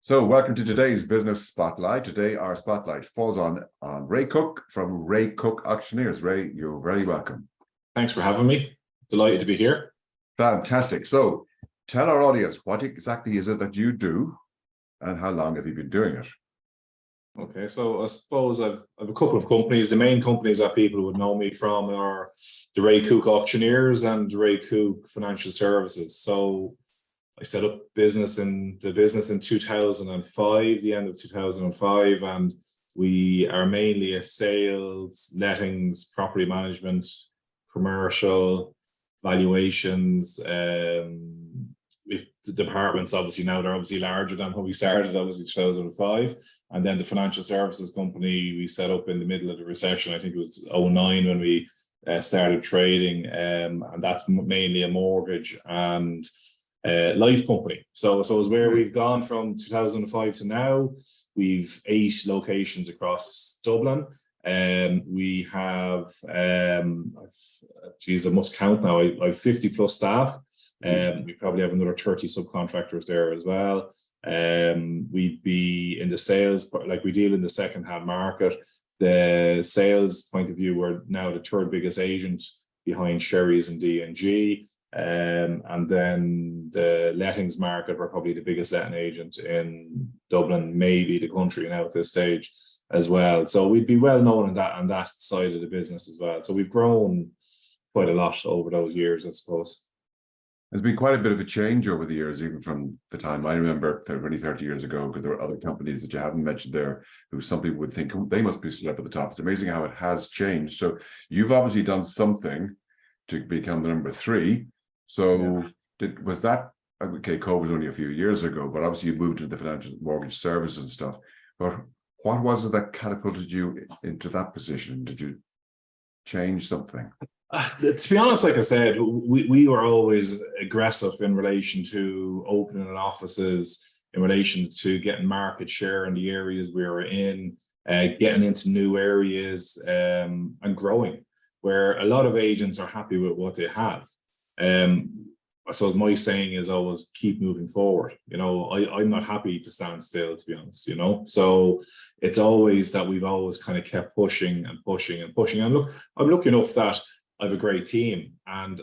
So welcome to today's Business Spotlight. Today our spotlight falls on Ray Cooke from Cooke Auctioneers. Ray, you're very welcome. Thanks for having me. Delighted to be here. Fantastic. So tell our audience, what exactly is it that you do and how long have you been doing it? Okay, so I suppose I've a couple of companies. The main companies that people would know me from are the Ray Cooke Auctioneers and Ray Cooke Financial Services. So I set up business in 2005, the end of 2005, and we are mainly a sales, lettings, property management, commercial, valuations. With the departments, obviously now they're obviously larger than when we started, obviously 2005. And then the financial services company we set up in the middle of the recession. I think it was 2009 when we started trading, and that's mainly a mortgage and life company. So it's where we've gone from 2005 to now. We've 8 locations across Dublin. We have, geez, I must count now. I have 50 plus staff. We probably have another 30 subcontractors there as well. We'd be in the sales, like we deal in the second-hand market. The sales point of view, we're now the 3rd biggest agent behind Sherry's and D&G. And then the lettings market, we're probably the biggest letting agent in Dublin, maybe the country now at this stage as well. So we'd be well known on that side of the business as well. So we've grown quite a lot over those years, I suppose. There's been quite a bit of a change over the years, even from the time I remember 20, 30 years ago, because there were other companies that you haven't mentioned there who some people would think they must be stood up at the top. It's amazing how it has changed. So you've obviously done something to become the number 3. So was that, okay, COVID was only a few years ago, but obviously you moved into the financial mortgage services and stuff. But what was it that catapulted you into that position? Did you change something? To be honest, like I said, we were always aggressive in relation to opening offices, in relation to getting market share in the areas we were in, getting into new areas, and growing, where a lot of agents are happy with what they have. I suppose my saying is always keep moving forward. You know, I'm not happy to stand still, to be honest, you know. So it's always that we've always kind of kept pushing and pushing and pushing. And look, I'm lucky enough that I have a great team. And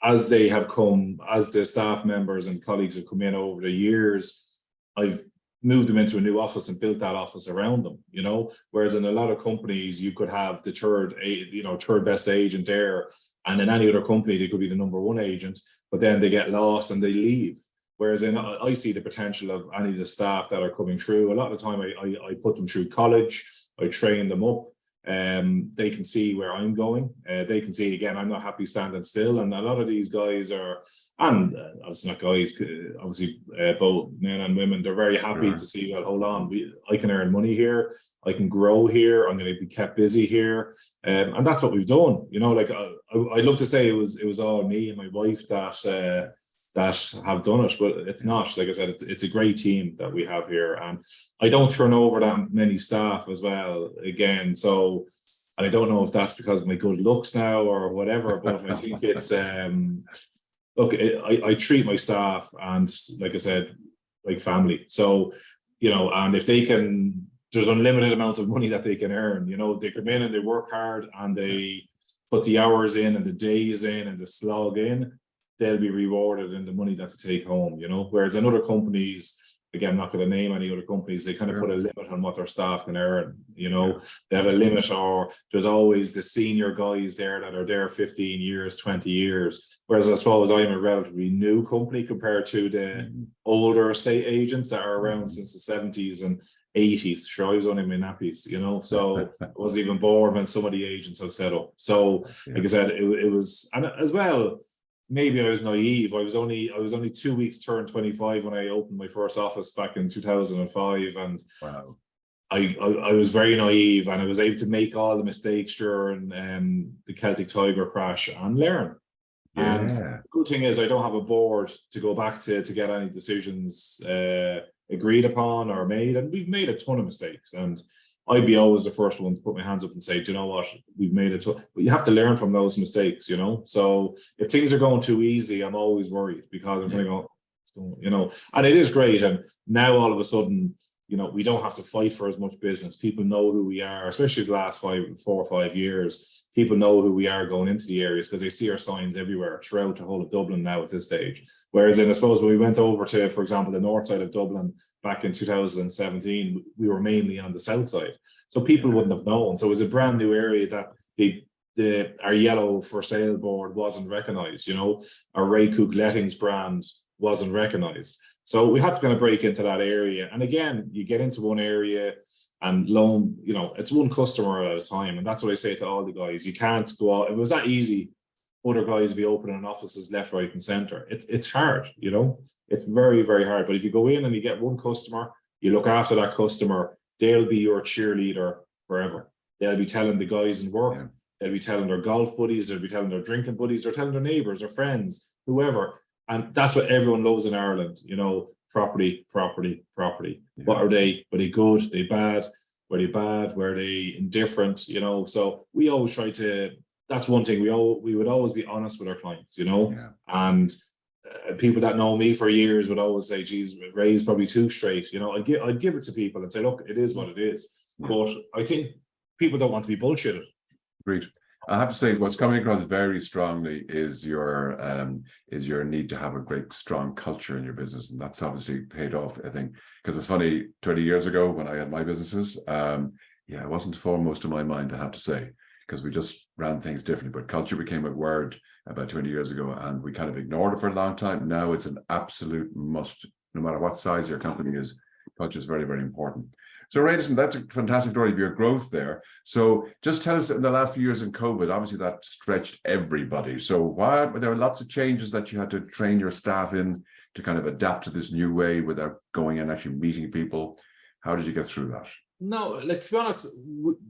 as they have come, as the staff members and colleagues have come in over the years, I've moved them into a new office and built that office around them, you know. Whereas in a lot of companies, you could have the third best agent there, and in any other company, they could be the number 1 agent, but then they get lost and they leave. Whereas I see the potential of any of the staff that are coming through. A lot of the time, I put them through college, I train them up. They can see where I'm going. They can see, again, I'm not happy standing still. And a lot of these guys are, and obviously not guys, obviously both men and women, they're very happy to see, well, hold on, I can earn money here, I can grow here, I'm going to be kept busy here. And that's what we've done. You know, like I'd love to say it was all me and my wife that have done it, but it's not. Like I said, it's a great team that we have here, and I don't turn over that many staff as well, again. So, and I don't know if that's because of my good looks now or whatever, but I think it's look, I treat my staff, and like I said, like family. So, you know, and if they can, there's unlimited amounts of money that they can earn. You know, they come in and they work hard and they put the hours in and the days in and the slog in, they'll be rewarded in the money that they take home, you know. Whereas in other companies, again, I'm not going to name any other companies, they kind of put a limit on what their staff can earn, you know. They have a limit, or there's always the senior guys there that are there 15 years, 20 years. Whereas I suppose I'm a relatively new company compared to the older estate agents that are around since the 70s and 80s. Sure, I was only in my nappies, you know, so I wasn't even born when some of the agents have set up. So, like I said, it was, and as well, maybe I was naive. I was only 2 weeks turned 25 when I opened my first office back in 2005, and I was very naive, and I was able to make all the mistakes during the Celtic Tiger crash and learn. And the good thing is I don't have a board to go back to get any decisions agreed upon or made, and we've made a ton of mistakes, and I'd be always the first one to put my hands up and say, do you know what, we've made it. But you have to learn from those mistakes, you know. So if things are going too easy, I'm always worried, because I'm thinking, Don't, you know, and it is great. And now all of a sudden, you know, we don't have to fight for as much business. People know who we are, especially the last 4 or 5 years. People know who we are going into the areas because they see our signs everywhere throughout the whole of Dublin now at this stage. Whereas then I suppose when we went over to, for example, the north side of Dublin back in 2017, we were mainly on the south side. So people wouldn't have known. So it was a brand new area that our yellow for sale board wasn't recognized, you know, our Cooke lettings brand wasn't recognized. So we had to kind of break into that area. And again, you get into one area and loan, you know, it's one customer at a time. And that's what I say to all the guys. You can't go out. If it was that easy, other guys would be opening offices left, right, and center. It's hard, you know, it's very, very hard. But if you go in and you get one customer, you look after that customer, they'll be your cheerleader forever. They'll be telling the guys in work, they'll be telling their golf buddies, they'll be telling their drinking buddies, they're telling their neighbors, their friends, whoever. And that's what everyone loves in Ireland, you know, property, property, property. Yeah. What are they? Were they good? Were they bad? Were they bad? Were they indifferent? You know, so we always try to, that's one thing, we would always be honest with our clients, you know, and people that know me for years would always say, geez, Ray's probably too straight. You know, I'd give it to people and say, look, it is what it is. But I think people don't want to be bullshitted. Great. I have to say, what's coming across very strongly is your need to have a great, strong culture in your business, and that's obviously paid off. I think because it's funny, 20 years ago when I had my businesses, it wasn't foremost in my mind, I have to say, because we just ran things differently. But culture became a word about 20 years ago, and we kind of ignored it for a long time. Now it's an absolute must, no matter what size your company is. Culture is very, very important. So, Ray, listen, that's a fantastic story of your growth there. So just tell us, in the last few years in COVID, obviously that stretched everybody. So why were there lots of changes that you had to train your staff in to kind of adapt to this new way without going and actually meeting people? How did you get through that? No, let's be honest,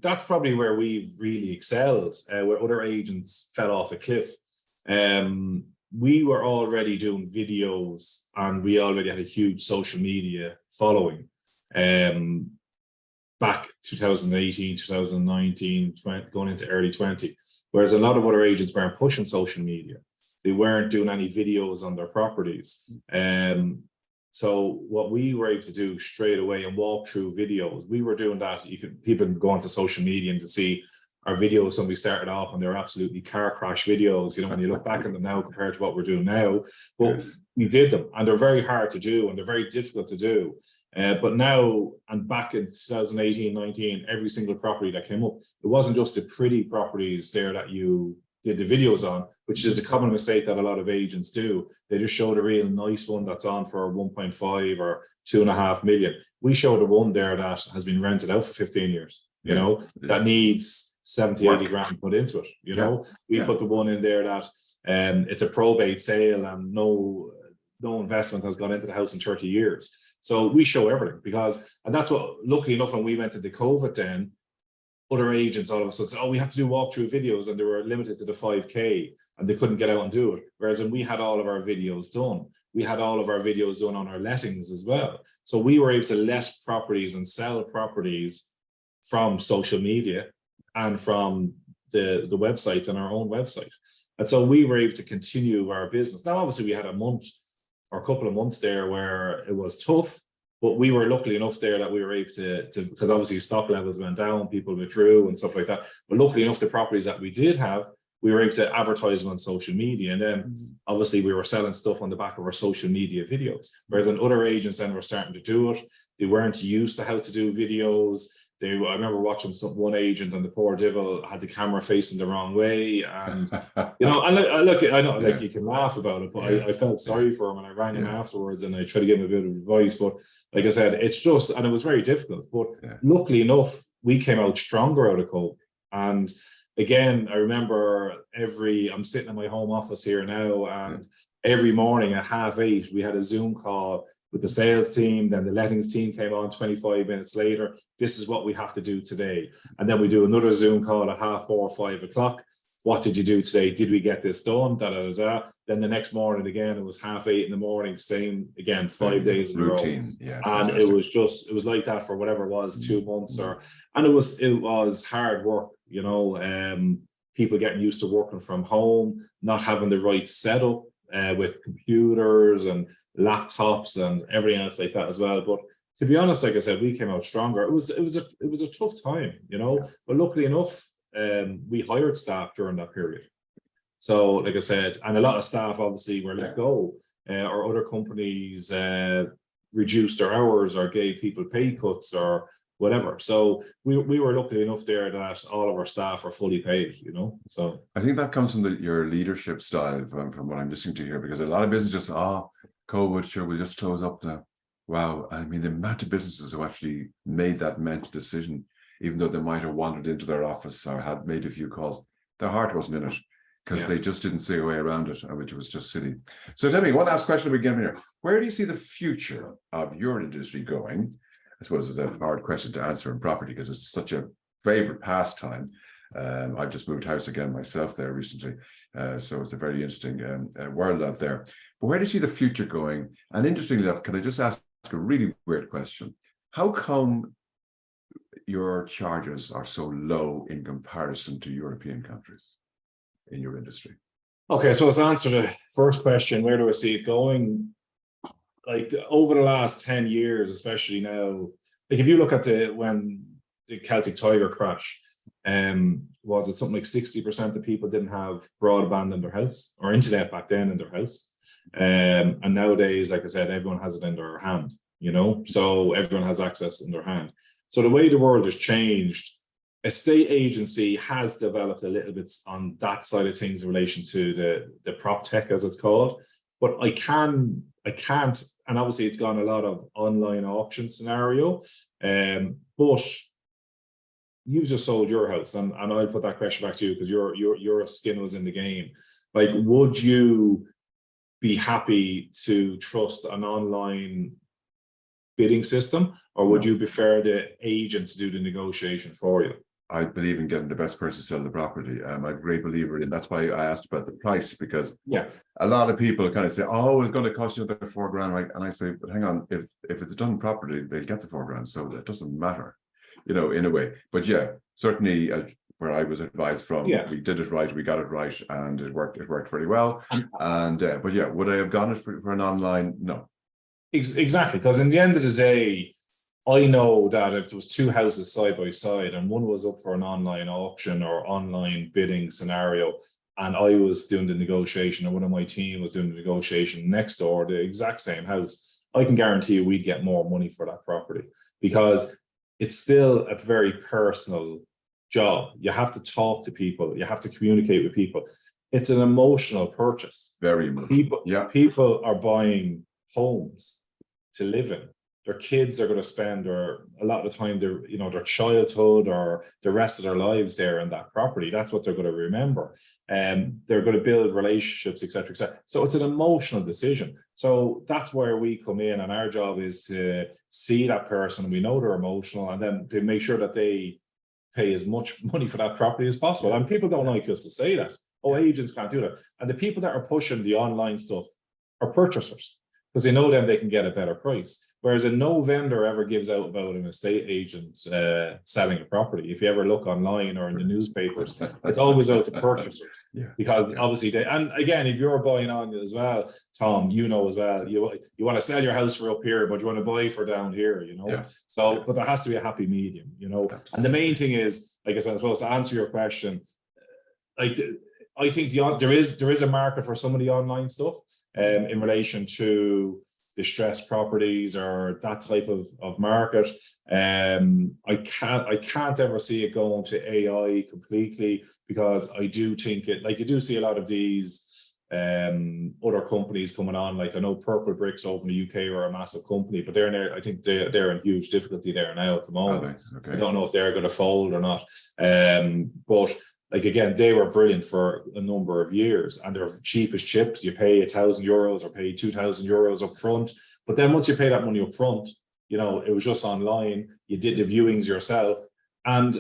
that's probably where we've really excelled, where other agents fell off a cliff. We were already doing videos and we already had a huge social media following. Back 2018, 2019, going into early 20, whereas a lot of other agents weren't pushing social media. They weren't doing any videos on their properties. So what we were able to do straight away and walk through videos, we were doing that. People can go onto social media and to see our videos when we started off, and they're absolutely car crash videos, you know, when you look back at them now compared to what we're doing now. But we did them, and they're very hard to do, and they're very difficult to do. But now, and back in 2018, 19, every single property that came up, it wasn't just the pretty properties there that you did the videos on, which is a common mistake that a lot of agents do. They just show the real nice one that's on for 1.5 or 2.5 million. We show the one there that has been rented out for 15 years, you know, that needs 70, 80 grand put into it. You know, we put the one in there that it's a probate sale and no investment has gone into the house in 30 years. So we show everything and that's what, luckily enough, when we went into COVID then, other agents all of a sudden said, oh, we have to do walkthrough videos, and they were limited to the 5K and they couldn't get out and do it. Whereas when we had all of our videos done, we had all of our videos done on our lettings as well. So we were able to let properties and sell properties from social media and from the website and our own website. And so we were able to continue our business. Now, obviously, we had a month or a couple of months there where it was tough, but we were lucky enough there that we were able to because obviously stock levels went down, people withdrew and stuff like that. But luckily enough, the properties that we did have, we were able to advertise them on social media. And then obviously we were selling stuff on the back of our social media videos. Whereas when other agents then were starting to do it, they weren't used to how to do videos. I remember watching one agent, and the poor devil had the camera facing the wrong way, and you know, and I know, like, you can laugh about it, but I felt sorry for him, and I rang him afterwards, and I tried to give him a bit of advice. But like I said, it's just, and it was very difficult. But luckily enough, we came out stronger out of COVID. And again, I remember I'm sitting in my home office here now, and every morning at 7:30, we had a Zoom call with the sales team. Then the lettings team came on 25 minutes later. This is what we have to do today. And then we do another Zoom call at 4:30, 5 o'clock. What did you do today? Did we get this done? Da, da, da, da. Then the next morning again, it was 7:30 in the morning, same again, 5 days in a row. Yeah, and fantastic. It was like that for whatever it was, 2 months and it was hard work, you know, people getting used to working from home, not having the right setup, with computers and laptops and everything else like that as well. But to be honest, like I said, we came out stronger. It was a tough time, you know, but luckily enough, we hired staff during that period. So, like I said, and a lot of staff obviously were let go, or other companies reduced their hours or gave people pay cuts or whatever. So we were lucky enough there that all of our staff are fully paid, you know. So I think that comes from your leadership style, from what I'm listening to here, because a lot of businesses just, COVID, sure, we'll just close up now. Wow, I mean, the amount of businesses who actually made that mental decision, even though they might have wandered into their office or had made a few calls, their heart wasn't in it, because they just didn't see a way around it, which was just silly. So tell me, one last question we get here. Where do you see the future of your industry going? I suppose it's a hard question to answer in property because it's such a favorite pastime. I've just moved house again myself there recently. So it's a very interesting world out there. But where do you see the future going? And interestingly enough, can I just ask a really weird question? How come your charges are so low in comparison to European countries in your industry? Okay, so let's answer the first question. Where do I see it going? Like over the last 10 years, especially now, like if you look at when the Celtic Tiger crash, was it something like 60% of people didn't have broadband in their house or internet back then in their house? And nowadays, like I said, everyone has it in their hand, you know, so everyone has access in their hand. So the way the world has changed, a state agency has developed a little bit on that side of things in relation to the prop tech, as it's called. But I can't, and obviously it's gone a lot of online auction scenario. But you've just sold your house, and I'll put that question back to you because your skin was in the game. Like, would you be happy to trust an online bidding system, or would you prefer the agent to do the negotiation for you? I believe in getting the best person to sell the property. I'm a great believer in. That's why I asked about the price, because a lot of people kind of say, "Oh, it's going to cost you another $4,000," right? And I say, "But hang on, if it's done properly, they'll get the $4,000, so it doesn't matter, you know, in a way." But yeah, certainly, where I was advised from, we did it right, we got it right, and it worked. It worked very well. And but yeah, would I have gone it for an online? No. Exactly, because in the end of the day, I know that if there was two houses side by side and one was up for an online auction or online bidding scenario, and I was doing the negotiation, and one of my team was doing the negotiation next door, the exact same house, I can guarantee you we'd get more money for that property, because it's still a very personal job. You have to talk to people, you have to communicate with people. It's an emotional purchase. Very much. People are buying homes to live in. Their kids are going to spend, or a lot of the time, their childhood or the rest of their lives there in that property. That's what they're going to remember, and they're going to build relationships, etc., etc. So it's an emotional decision. So that's where we come in, and our job is to see that person. We know they're emotional, and then to make sure that they pay as much money for that property as possible. And people don't like us to say that. Oh, agents can't do that. And the people that are pushing the online stuff are purchasers, because they know then they can get a better price. Whereas no vendor ever gives out about an estate agent selling a property. If you ever look online or in the newspapers, it's always out to purchasers. Because obviously they, and again, if you're buying on as well, Tom, you know as well, you want to sell your house for up here, but you want to buy for down here, you know. So, but there has to be a happy medium, you know. And the main thing is, like I said, I suppose to answer your question, like I think there is a market for some of the online stuff. In relation to distressed properties or that type of market, I can't ever see it going to AI completely, because I do think it, like you do see a lot of these other companies coming on. Like I know Purple Bricks over in the UK are a massive company, but I think they're in huge difficulty there now at the moment. I don't know if they're going to fold or not, but. Like again, they were brilliant for a number of years, and they're cheap as chips. You pay €1,000 or pay €2,000 up front, but then once you pay that money up front, you know, it was just online. You did the viewings yourself, and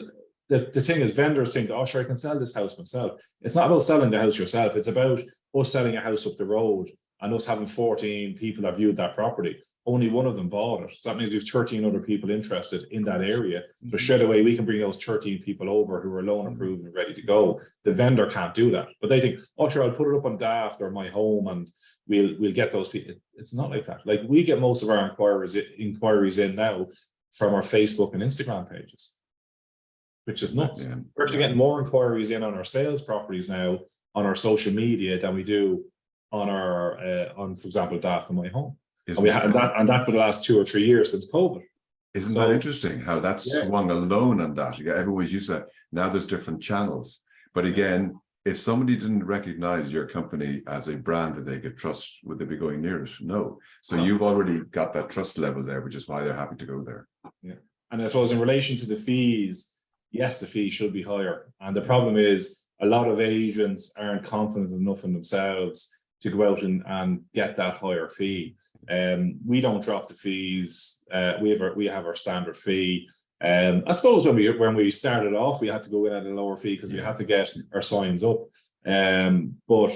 the thing is, vendors think, oh, sure, I can sell this house myself. It's not about selling the house yourself. It's about us selling a house up the road and us having 14 people that viewed that property, only one of them bought it. So that means we have 13 other people interested in that area. So straight away, we can bring those 13 people over who are loan approved and ready to go. The vendor can't do that, but they think, oh, sure, I'll put it up on Daft or My Home and we'll get those people. It's not like that. Like, we get most of our inquiries in now from our Facebook and Instagram pages, which is nuts. Yeah. We're actually getting more inquiries in on our sales properties now on our social media than we do on our, for example, Daft and My Home. And we had that, and that for the last 2 or 3 years since COVID. Isn't that interesting how that's swung alone on that? Everyone's used to that. Now there's different channels. But again, if somebody didn't recognize your company as a brand that they could trust, would they be going near it? No. So you've already got that trust level there, which is why they're happy to go there. Yeah. And I suppose in relation to the fees, yes, the fee should be higher. And the problem is a lot of agents aren't confident enough in themselves to go out and get that higher fee. We don't drop the fees. We have our standard fee. I suppose when we started off, we had to go in at a lower fee because we had to get our signs up. But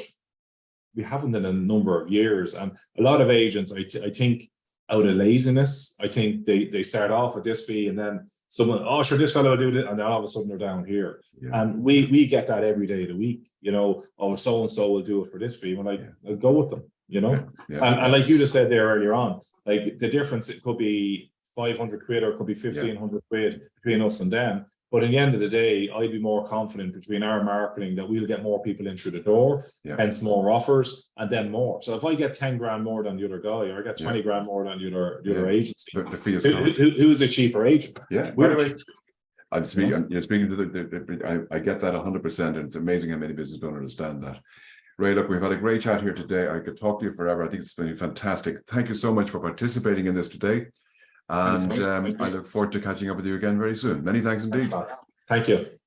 we haven't in a number of years. And a lot of agents, I think, out of laziness, I think they start off at this fee and then someone, oh, sure, this fellow will do it, and then all of a sudden they're down here. Yeah. And we get that every day of the week, you know, oh, so-and-so will do it for this fee. We're like, I'll go with them, you know. And like you just said there earlier on, like the difference, it could be 500 quid or it could be 1,500 quid between us and them. But in the end of the day, I'd be more confident between our marketing that we'll get more people in through the door, hence more offers, and then more. So if I get 10 grand more than the other guy, or I get 20 grand more than the other agency, the fee is who's a cheaper agent? Yeah. By the way, I'm speaking. You're speaking to I get that 100%, and it's amazing how many businesses don't understand that. Ray, look, we've had a great chat here today. I could talk to you forever. I think it's been fantastic. Thank you so much for participating in this today. And I look forward to catching up with you again very soon. Many thanks indeed. Thank you.